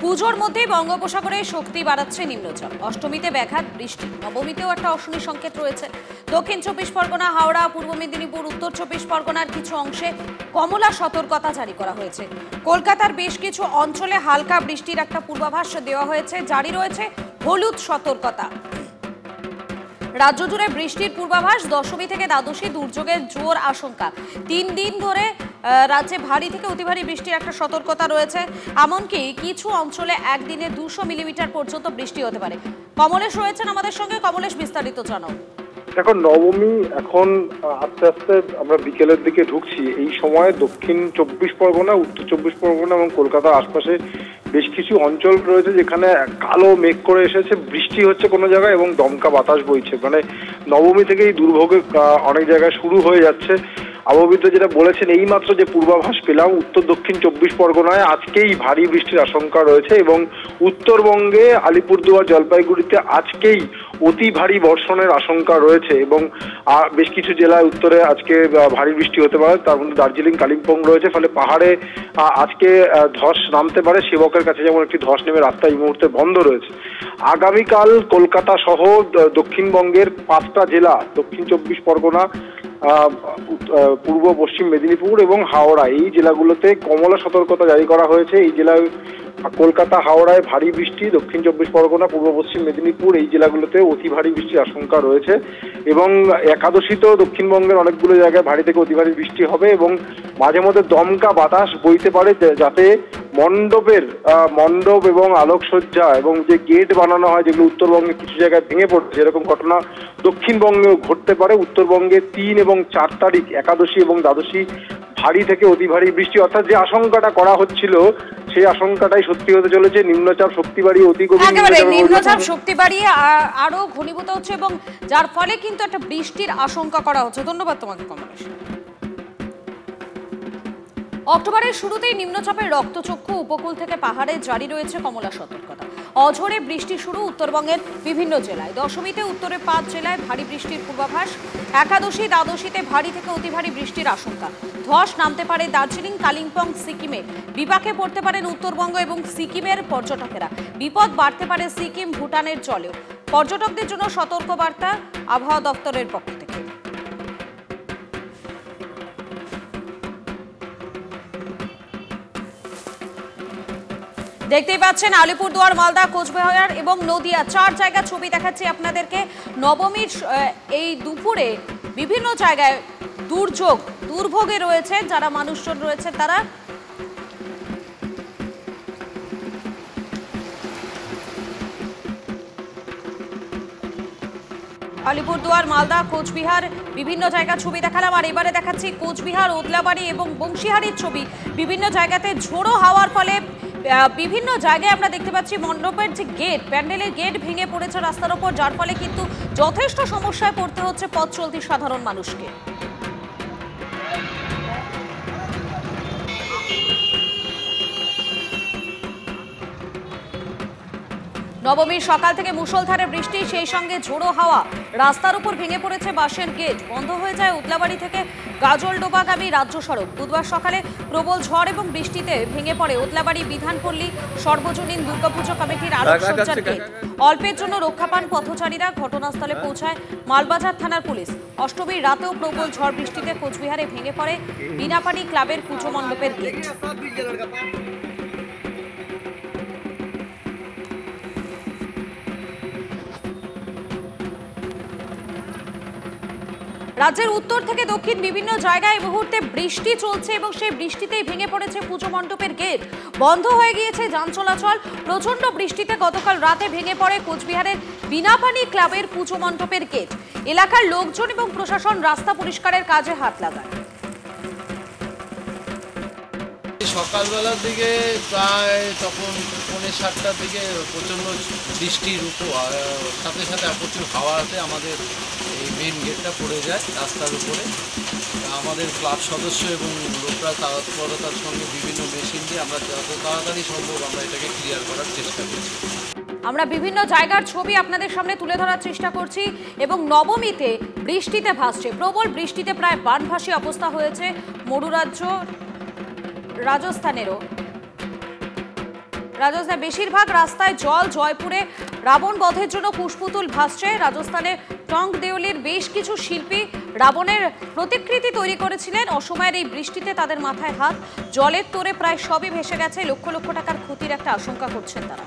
পুজোর মধ্যেই বঙ্গোপসাগরে শক্তি বাড়াচ্ছে নিম্নচাপ। অষ্টমীতে ব্যাঘাত বৃষ্টি, নবমীতেও একটা অশনি সংকেত রয়েছে। দক্ষিণ 24 পরগনা, হাওড়া, পূর্ব মেদিনীপুর, উত্তর 24 পরগনার কিছু অংশে কমলা সতর্কতা জারি করা হয়েছে। কলকাতার বেশ কিছু অঞ্চলে হালকা বৃষ্টির একটা পূর্বাভাস দেওয়া হয়েছে। জারি রয়েছে হলুদ সতর্কতা। রাজ্য জুড়ে বৃষ্টির পূর্বাভাস। দশমী থেকে দ্বাদশী দুর্যোগের জোর আশঙ্কা। 3 দিন ধরে রাজ্যে ভারী থেকে অতি ভারী বৃষ্টির একটা সতর্কতা রয়েছে। এমনকি কিছু অঞ্চলে একদিনে 200 মিলিমিটার পর্যন্ত বৃষ্টি হতে পারে। কমলেশ রয়েছেন আমাদের সঙ্গে। কমলেশ, বিস্তারিত জানাও। এখন নবমী এখন আস্তে আস্তে আমরা বিকেলের দিকে ঢুকছি। এই সময় দক্ষিণ 24 পরগনা, উত্তর 24 পরগনা এবং কলকাতার আশপাশে বেশ কিছু অঞ্চল রয়েছে যেখানে কালো মেঘ করে এসেছে, বৃষ্টি হচ্ছে কোনো জায়গায় এবং দমকা বাতাস বইছে। মানে নবমী থেকেই দুর্ভোগে অনেক জায়গায় শুরু হয়ে যাচ্ছে। আবহাওয়াবিদ যেটা বলেছেন, এইমাত্র যে পূর্বাভাস পেলাম, উত্তর দক্ষিণ 24 পরগনায় আজকেই ভারী বৃষ্টির আশঙ্কা রয়েছে এবং উত্তরবঙ্গে আলিপুরদুয়ার, জলপাইগুড়িতে আজকেই অতি ভারী বর্ষণের আশঙ্কা রয়েছে এবং বেশ কিছু জেলায় উত্তরে আজকে ভারী বৃষ্টি হতে পারে। তার মধ্যে দার্জিলিং, কালিম্পং রয়েছে। ফলে পাহাড়ে আজকে ধস নামতে পারে। সেবকের কাছে যেমন একটি ধস নেমে রাস্তা এই মুহূর্তে বন্ধ রয়েছে। আগামীকাল কলকাতা সহ দক্ষিণবঙ্গের 5টা জেলা, দক্ষিণ 24 পরগনা, পূর্ব পশ্চিম মেদিনীপুর এবং হাওড়া, এই জেলাগুলোতে কমলা সতর্কতা জারি করা হয়েছে। এই জেলায় কলকাতা, হাওড়ায় ভারী বৃষ্টি, দক্ষিণ 24 পরগনা, পূর্ব পশ্চিম মেদিনীপুর, এই জেলাগুলোতে অতি ভারী বৃষ্টির আশঙ্কা রয়েছে এবং একাদশীতেও দক্ষিণবঙ্গের অনেকগুলো জায়গায় ভারী থেকে অতি ভারী বৃষ্টি হবে এবং মাঝে মধ্যে দমকা বাতাস বইতে পারে, যাতে মণ্ডপ এবং আলোকসজ্জা এবং যে গেট বানানো হয়, যেগুলো উত্তরবঙ্গে কিছু জায়গায় ভেঙে পড়ছে, এরকম ঘটনা দক্ষিণবঙ্গেও ঘটতে পারে। উত্তরবঙ্গে 3 এবং 4 তারিখ, একাদশী এবং দ্বাদশী, ভারী থেকে অতি ভারী বৃষ্টি, অর্থাৎ যে আশঙ্কাটা করা হচ্ছিল সেই আশঙ্কাটাই সত্যি হতে চলেছে। নিম্নচাপ শক্তি বাড়িয়ে অতি গভীর নিম্নচাপ শক্তি বাড়িয়ে আরো ঘনীভূত হচ্ছে এবং যার ফলে কিন্তু একটা বৃষ্টির আশঙ্কা করা হচ্ছে। ধন্যবাদ তোমাকে কমলেশ। অক্টোবরের শুরুতেই নিম্নচাপের রক্তচক্ষু। উপকূল থেকে পাহাড়ে জারি রয়েছে কমলা সতর্কতা। অঝোরে বৃষ্টি শুরু উত্তরবঙ্গের বিভিন্ন জেলায়। দশমীতে উত্তরে 5 জেলায় ভারী বৃষ্টির পূর্বাভাস। একাদশী, দ্বাদশীতে ভারী থেকে অতি ভারী বৃষ্টির আশঙ্কা। ধস নামতে পারে দার্জিলিং, কালিম্পং, সিকিমে। বিপাকে পড়তে পারেন উত্তরবঙ্গ এবং সিকিমের পর্যটকেরা। বিপদ বাড়তে পারে সিকিম, ভুটানের জলেও। পর্যটকদের জন্য সতর্ক বার্তা আবহাওয়া দপ্তরের পক্ষ থেকে। দেখতেই পাচ্ছেন আলিপুরদুয়ার, মালদা, কোচবিহার এবং নদিয়া, 4 জায়গা ছবি দেখাচ্ছি আপনাদেরকে। নবমীর এই দুপুরে বিভিন্ন জায়গায় দুর্ভোগে রয়েছে যারা মানুষজন রয়েছে তারা। আলিপুরদুয়ার, মালদা, কোচবিহার বিভিন্ন জায়গা ছবি দেখালাম। আর এবারে দেখাচ্ছি কোচবিহার, ওদলাবাড়ি এবং বংশীহারির ছবি। বিভিন্ন জায়গাতে ঝোড়ো হাওয়ার ফলে বিভিন্ন জায়গায় আমরা দেখতে পাচ্ছি মণ্ডপের যে গেট, প্যান্ডেলের গেট ভেঙে পড়েছে রাস্তার ওপর, যার ফলে কিন্তু যথেষ্ট সমস্যায় পড়তে হচ্ছে পথ চলতি সাধারণ মানুষকে। নবমীর সকাল থেকে মুষলধারে বৃষ্টি, সেই সঙ্গে ঝোড়ো হাওয়া। রাস্তার উপর ভেঙে পড়েছে বাঁশের গেট। বন্ধ হয়ে যায় উদলাবাড়ি থেকে গাজলডোবাগামী রাজ্য সড়ক। বুধবার সকালে প্রবল ঝড় এবং বৃষ্টিতে ভেঙে পড়ে উদলাবাড়ি বিধানপল্লী সর্বজনীন দুর্গাপুজো কমিটির আলোকসজ্জার গেট। অল্পের জন্য রক্ষা পান পথচারীরা। ঘটনাস্থলে পৌঁছায় মালবাজার থানার পুলিশ। অষ্টমীর রাতেও প্রবল ঝড় বৃষ্টিতে কোচবিহারে ভেঙে পড়ে বিনাপানি ক্লাবের পুজো মণ্ডপের গেট। রাজ্যের উত্তর থেকে দক্ষিণ বিভিন্ন জায়গায় এই মুহূর্তে বৃষ্টি চলছে এবং সেই বৃষ্টিতেই ভেঙে পড়েছে পুজো মণ্ডপের গেট। বন্ধ হয়ে গিয়েছে যান চলাচল। প্রচন্ড বৃষ্টিতে গতকাল রাতে ভেঙে পড়ে কোচবিহারের বিনাপানি ক্লাবের পুজো মণ্ডপের গেট। এলাকার লোকজন এবং প্রশাসন রাস্তা পরিষ্কারের কাজে হাত লাগায়। সকালবেলার দিকে প্রায় তখন 7:30টার দিকে প্রচণ্ড বৃষ্টির সাথে সাথে প্রচুর হাওয়াতে আমাদের এই মেন গেটটা পড়ে যায় রাস্তার উপরে। আমাদের ক্লাব সদস্য এবং লোকরা তৎপরতার সঙ্গে বিভিন্ন মেশিন দিয়ে আমরা যত তাড়াতাড়ি সম্ভব আমরা এটাকে ক্লিয়ার করার চেষ্টা করছি। আমরা বিভিন্ন জায়গার ছবি আপনাদের সামনে তুলে ধরার চেষ্টা করছি এবং নবমীতে বৃষ্টিতে ভাসছে, প্রবল বৃষ্টিতে প্রায় বানভাসী অবস্থা হয়েছে মরুরাজ্য রাজস্থানেরও। রাজস্থানে বেশিরভাগ রাস্তায় জল। জয়পুরে রাবণ বধের জন্য কুশপুতুল ভাসছে। রাজস্থানের টং দেওলির বেশ কিছু শিল্পী রাবণের প্রতিকৃতি তৈরি করেছিলেন। অসময়ের এই বৃষ্টিতে তাদের মাথায় হাত। জলের তোড়ে প্রায় সবই ভেসে গেছে। লক্ষ লক্ষ টাকার ক্ষতির একটা আশঙ্কা করছেন তারা।